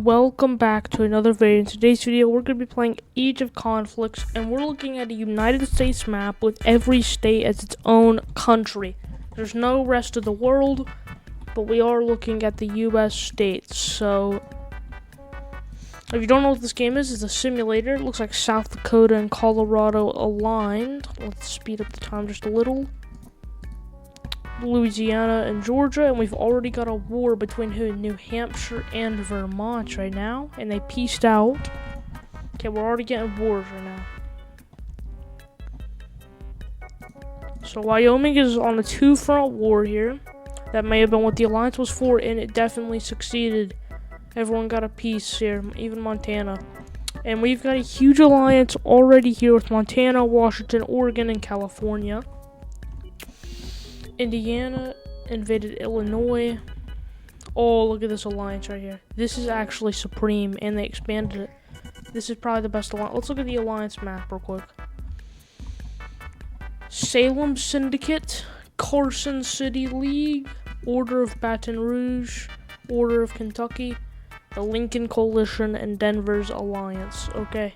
Welcome back to another video. In today's video, we're going to be playing Age of Conflicts, and we're looking at a United States map with every state as its own country. There's no rest of the world, but we are looking at the US states. So, if you don't know what this game is, it's a simulator. It looks like South Dakota and Colorado aligned. Let's speed up the time just a little. Louisiana and Georgia, and we've already got a war between New Hampshire and Vermont right now, and they peaced out. Okay, we're already getting wars right now. So Wyoming is on a two-front war here. That may have been what the alliance was for, and it definitely succeeded. Everyone got a peace here, even Montana. And we've got a huge alliance already here with Montana, Washington, Oregon, and California. Indiana invaded Illinois. Oh, look at this alliance right here. This is actually supreme, and they expanded it. This is probably the best alliance. Let's look at the alliance map real quick. Salem Syndicate, Carson City League, Order of Baton Rouge, Order of Kentucky, the Lincoln Coalition, and Denver's Alliance. Okay.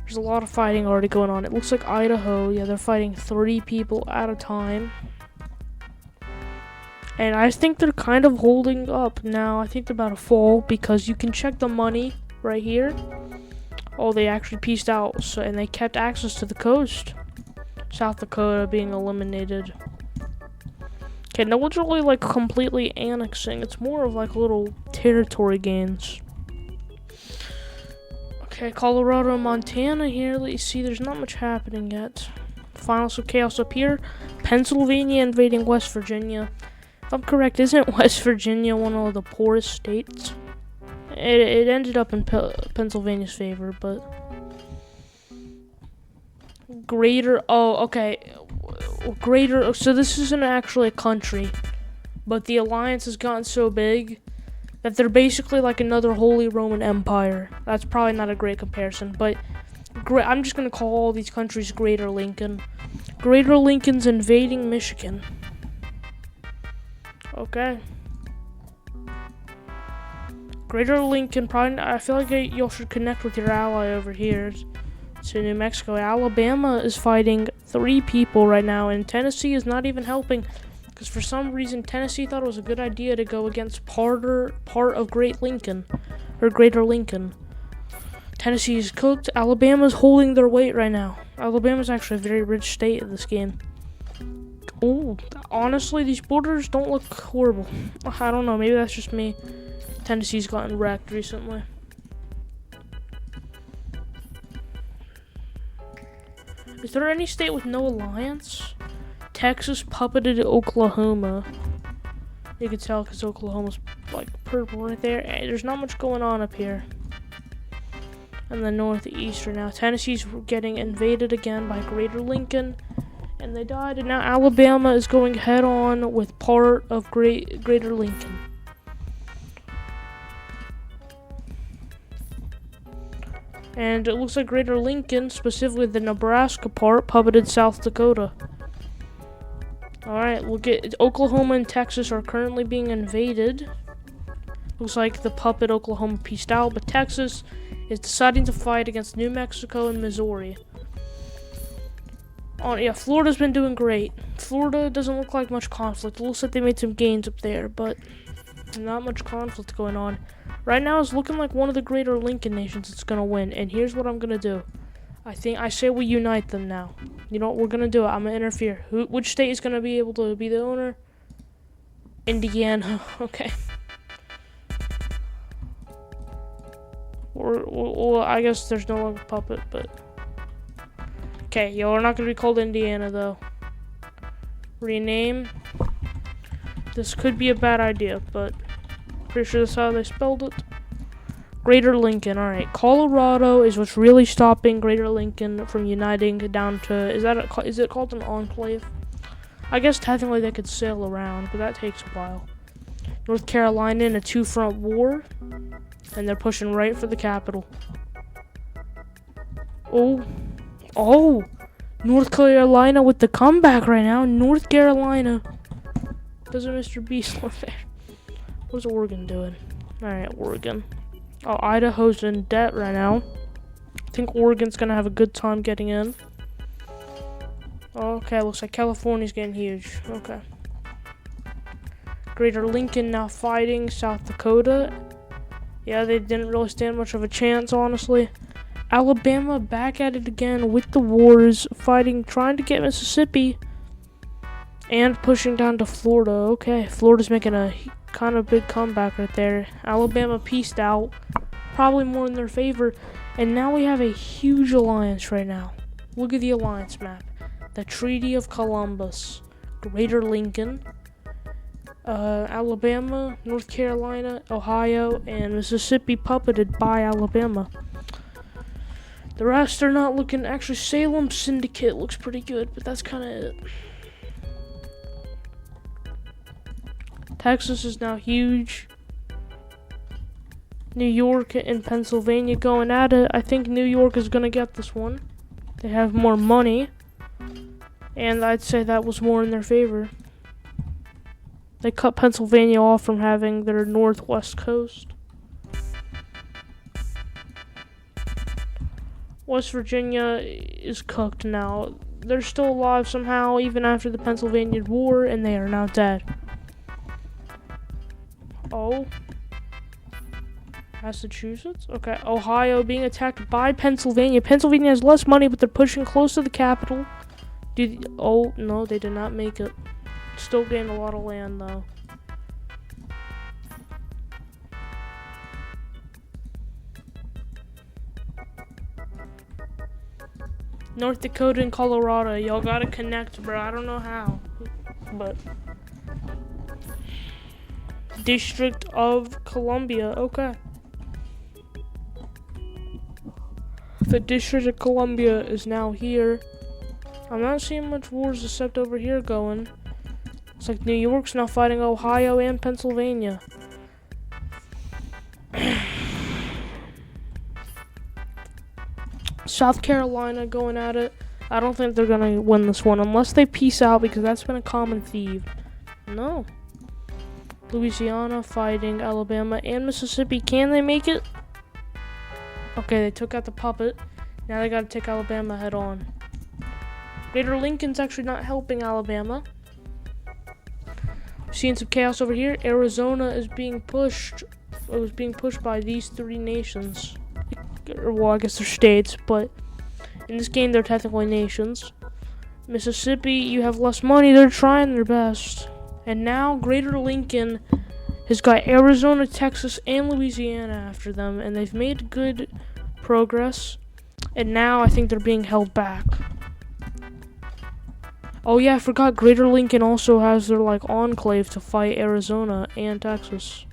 There's a lot of fighting already going on. It looks like Idaho, yeah, they're fighting 3 people at a time. And I think they're kind of holding up now. I think they're about to fall because you can check the money right here. Oh, they actually peaced out, so, and they kept access to the coast. South Dakota being eliminated. Okay, no one's really like completely annexing. It's more of like little territory gains. Okay, Colorado and Montana here. Let's see, there's not much happening yet. Finals of chaos up here. Pennsylvania invading West Virginia. If I'm correct, isn't West Virginia one of the poorest states? It ended up in Pennsylvania's favor, but Greater. Oh, okay. Greater. So this isn't actually a country, but the alliance has gotten so big that they're basically like another Holy Roman Empire. That's probably not a great comparison, but I'm just gonna call all these countries Greater Lincoln. Greater Lincoln's invading Michigan. Okay. Greater Lincoln, probably. I feel like y'all should connect with your ally over here to New Mexico. Alabama is fighting 3 people right now, and Tennessee is not even helping because for some reason Tennessee thought it was a good idea to go against part of Great Lincoln or Greater Lincoln. Tennessee is cooked. Alabama's holding their weight right now. Alabama's actually a very rich state in this game. Oh, honestly, these borders don't look horrible. I don't know, maybe that's just me. Tennessee's gotten wrecked recently. Is there any state with no alliance? Texas puppeted Oklahoma. You can tell because Oklahoma's like purple right there. Hey, there's not much going on up here. And the northeast right now. Tennessee's getting invaded again by Greater Lincoln. And they died, and now Alabama is going head on with part of Greater Lincoln. And it looks like Greater Lincoln, specifically the Nebraska part, puppeted South Dakota. Alright, look at Oklahoma and Texas are currently being invaded. Looks like the puppet Oklahoma pieced out, but Texas is deciding to fight against New Mexico and Missouri. Oh yeah, Florida's been doing great. Florida doesn't look like much conflict. It looks like they made some gains up there, but not much conflict going on. Right now it's looking like one of the Greater Lincoln nations is gonna win, and here's what I'm gonna do. I say we unite them now. You know what we're gonna do? I'm gonna interfere. Which state is gonna be able to be the owner? Indiana. Okay. Well, I guess there's no longer puppet, but. Okay, y'all are not going to be called Indiana, though. Rename. This could be a bad idea, but pretty sure that's how they spelled it. Greater Lincoln. Alright, Colorado is what's really stopping Greater Lincoln from uniting down to... Is it called an enclave? I guess technically they could sail around, but that takes a while. North Carolina in a 2-front war, and they're pushing right for the capital. Oh, North Carolina with the comeback right now. North Carolina. Doesn't Mr. Beast live there? What's Oregon doing? Alright, Oregon. Oh, Idaho's in debt right now. I think Oregon's gonna have a good time getting in. Okay, looks like California's getting huge. Okay. Greater Lincoln now fighting South Dakota. Yeah, they didn't really stand much of a chance, honestly. Alabama back at it again with the wars, fighting, trying to get Mississippi. And pushing down to Florida. Okay, Florida's making a kind of big comeback right there. Alabama pieced out. Probably more in their favor. And now we have a huge alliance right now. Look at the alliance map. The Treaty of Columbus. Greater Lincoln. Alabama, North Carolina, Ohio, and Mississippi puppeted by Alabama. The rest are not looking... Actually, Salem Syndicate looks pretty good, but that's kind of it. Texas is now huge. New York and Pennsylvania going at it. I think New York is going to get this one. They have more money. And I'd say that was more in their favor. They cut Pennsylvania off from having their northwest coast. West Virginia is cooked now. They're still alive somehow, even after the Pennsylvania War, and they are now dead. Oh. Massachusetts? Okay. Ohio being attacked by Pennsylvania. Pennsylvania has less money, but they're pushing close to the capital. Oh, no, they did not make it. Still gained a lot of land, though. North Dakota and Colorado. Y'all gotta connect, bro. I don't know how. But... District of Columbia. Okay. The District of Columbia is now here. I'm not seeing much wars except over here going. It's like New York's now fighting Ohio and Pennsylvania. South Carolina going at it. I don't think they're going to win this one unless they peace out, because that's been a common theme. No. Louisiana fighting Alabama and Mississippi. Can they make it? Okay, they took out the puppet. Now they got to take Alabama head on. Greater Lincoln's actually not helping Alabama. Seeing some chaos over here. Arizona is being pushed. It was being pushed by these three nations. Well, I guess they're states, but in this game they're technically nations. Mississippi, you have less money. They're trying their best. And now Greater Lincoln has got Arizona, Texas, and Louisiana after them, and they've made good progress. And now I think they're being held back. Oh yeah, I forgot Greater Lincoln also has their enclave to fight Arizona and Texas.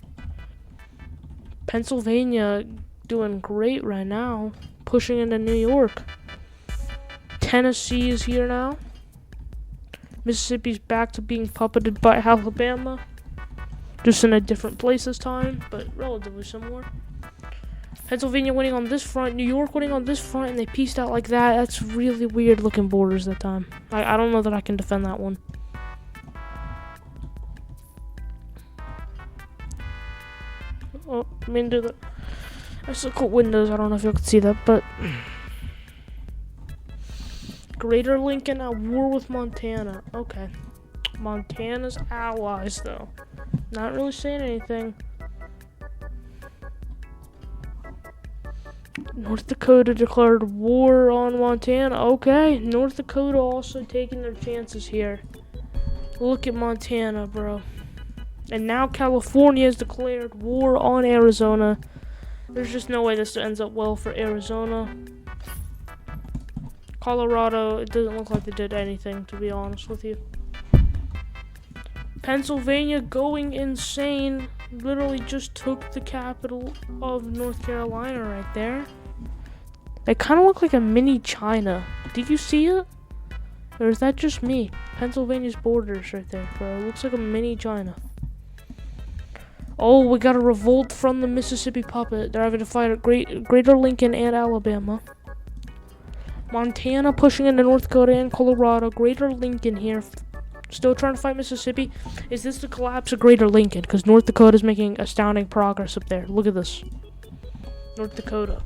Pennsylvania doing great right now, pushing into New York. Tennessee is here now. Mississippi's back to being puppeted by Alabama. Just in a different place this time, but relatively similar. Pennsylvania winning on this front, New York winning on this front, and they pieced out like that. That's really weird looking borders that time. I don't know that I can defend that one. Oh, I mean, I still got windows. I don't know if you can see that, but Greater Lincoln at war with Montana. Okay. Montana's allies, though. Not really saying anything. North Dakota declared war on Montana. Okay. North Dakota also taking their chances here. Look at Montana, bro. And now California has declared war on Arizona. There's just no way this ends up well for Arizona. Colorado, it doesn't look like they did anything, to be honest with you. Pennsylvania going insane. Literally just took the capital of North Carolina right there. They kind of look like a mini China. Did you see it? Or is that just me? Pennsylvania's borders right there, bro. It looks like a mini China. Oh, we got a revolt from the Mississippi puppet. They're having to fight at Greater Lincoln and Alabama. Montana pushing into North Dakota and Colorado. Greater Lincoln here. Still trying to fight Mississippi. Is this the collapse of Greater Lincoln? Because North Dakota is making astounding progress up there. Look at this. North Dakota.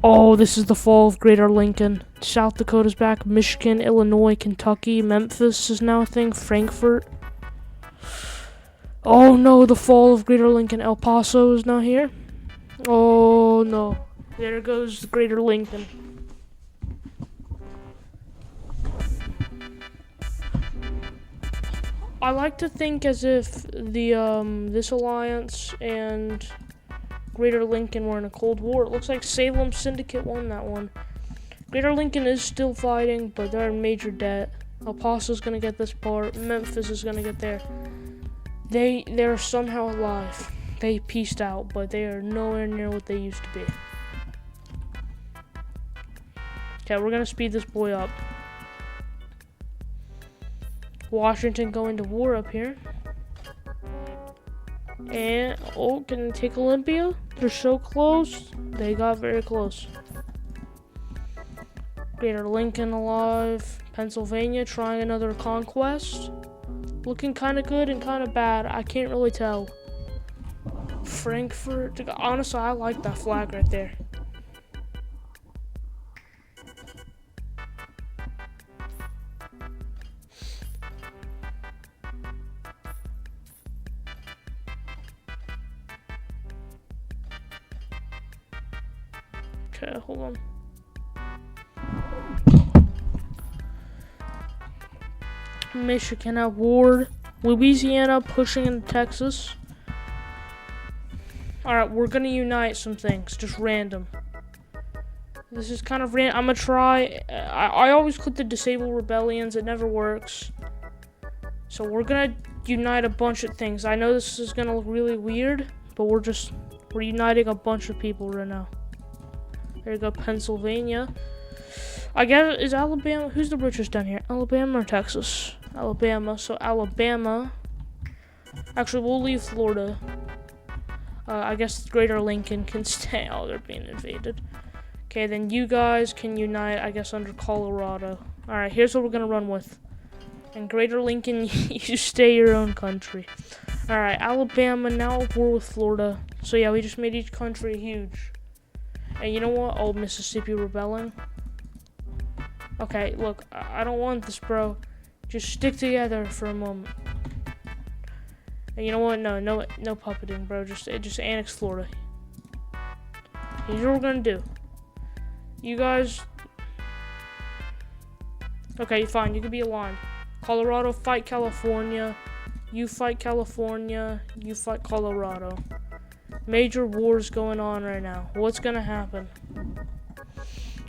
Oh, this is the fall of Greater Lincoln. South Dakota's back. Michigan, Illinois, Kentucky. Memphis is now a thing. Frankfurt. Oh no, the fall of Greater Lincoln. El Paso is now here. Oh no. There goes Greater Lincoln. I like to think as if the this alliance and Greater Lincoln were in a Cold War. It looks like Salem Syndicate won that one. Greater Lincoln is still fighting, but they're in major debt. El Paso's gonna get this part. Memphis is gonna get there. They're somehow alive. They peaced out, but they are nowhere near what they used to be. Okay, we're gonna speed this boy up. Washington going to war up here. And, oh, can they take Olympia? They're so close. They got very close. Greater Lincoln alive. Pennsylvania trying another conquest. Looking kind of good and kind of bad. I can't really tell. Frankfurt. Honestly, I like that flag right there. Okay, hold on. Michigan at war. Louisiana pushing into Texas. Alright, we're gonna unite some things. Just random. This is kind of random. I'm gonna try. I always click the disable rebellions. It never works. So we're gonna unite a bunch of things. I know this is gonna look really weird, but we're uniting a bunch of people right now. There you go, Pennsylvania. I guess, is Alabama, who's the richest down here? Alabama or Texas? Alabama, so Alabama. Actually, we'll leave Florida. I guess Greater Lincoln can stay. Oh, they're being invaded. Okay, then you guys can unite, I guess, under Colorado. Alright, here's what we're gonna run with. And Greater Lincoln, you stay your own country. Alright, Alabama now at war with Florida. So yeah, we just made each country huge. And you know what? Oh, Mississippi rebelling. Okay, look, I don't want this, bro. Just stick together for a moment. And you know what? No puppeting, bro. Just annex Florida. Here's what we're gonna do. You guys. Okay, fine. You can be aligned. Colorado fight California. You fight California. You fight Colorado. Major wars going on right now. What's gonna happen?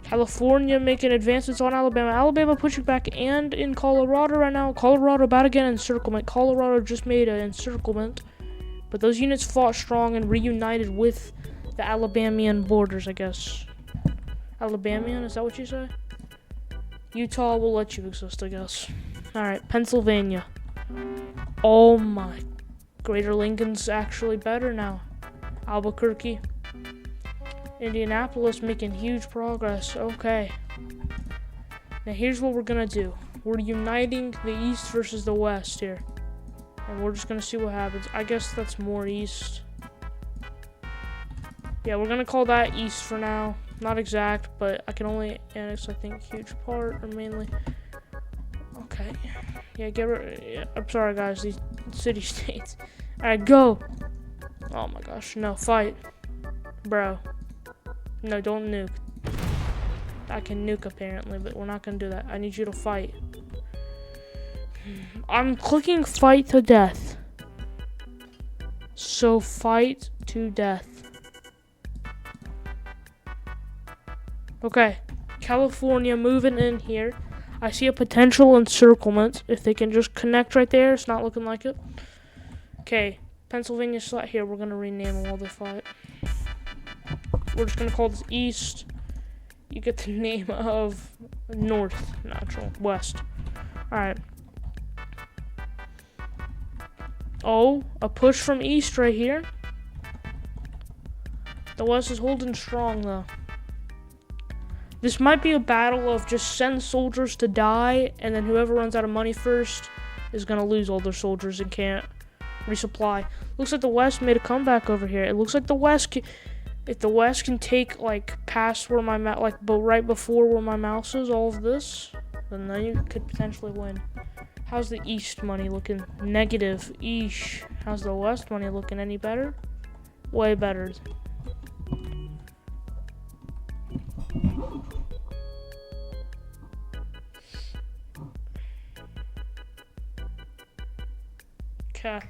California making advances on Alabama. Alabama pushing back, and in Colorado right now. Colorado about to get encirclement. Colorado just made an encirclement, but those units fought strong and reunited with the Alabamian borders, I guess. Alabamian, is that what you say? Utah will let you exist, I guess. Alright, Pennsylvania. Oh my. Greater Lincoln's actually better now. Albuquerque. Indianapolis making huge progress. Okay. Now here's what we're gonna do. We're uniting the East versus the West here. And we're just gonna see what happens. I guess that's more East. Yeah, we're gonna call that East for now. Not exact, but I can only annex, I think, huge part, or mainly. Okay. Yeah, yeah, I'm sorry, guys. These city-states. Alright, go! Oh my gosh, no, fight. Bro. No, don't nuke. I can nuke apparently, but we're not gonna do that. I need you to fight. I'm clicking fight to death. So fight to death. Okay. California moving in here. I see a potential encirclement. If they can just connect right there, it's not looking like it. Okay. Pennsylvania slot here. We're gonna rename them while they fight. We're just gonna call this East. You get the name of North, natural West. Alright. Oh, a push from East right here. The West is holding strong though. This might be a battle of just send soldiers to die, and then whoever runs out of money first is gonna lose all their soldiers and can't resupply. Looks like the West made a comeback over here. It looks like the West If the West can take, like, past where my but right before where my mouse is, all of this, then you could potentially win. How's the East money looking? Negative. Eesh. How's the West money looking? Any better? Way better. Okay.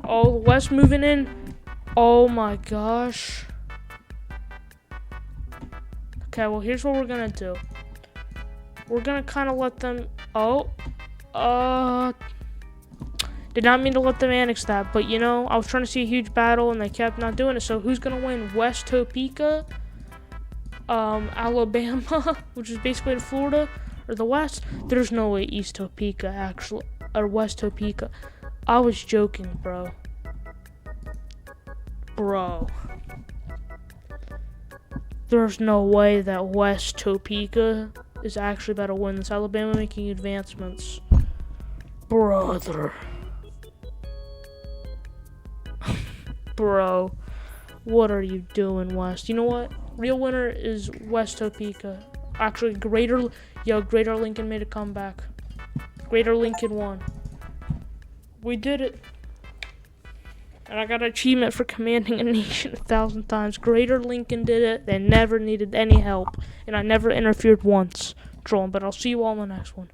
Oh, the West moving in. Oh my gosh. Okay, well, here's what we're gonna do. We're gonna kind of let them. Did not mean to let them annex that, but you know, I was trying to see a huge battle and they kept not doing it. So who's gonna win? West Topeka, Alabama, which is basically in Florida, or the West? There's no way East Topeka actually, or West Topeka. I was joking, bro. There's no way that West Topeka is actually about to win this. Alabama making advancements. Brother. Bro. What are you doing, West? You know what? Real winner is West Topeka. Actually, Greater Lincoln made a comeback. Greater Lincoln won. We did it. And I got an achievement for commanding a nation 1,000 times. Greater Lincoln did it. They never needed any help. And I never interfered once. Trolling, but I'll see you all in the next one.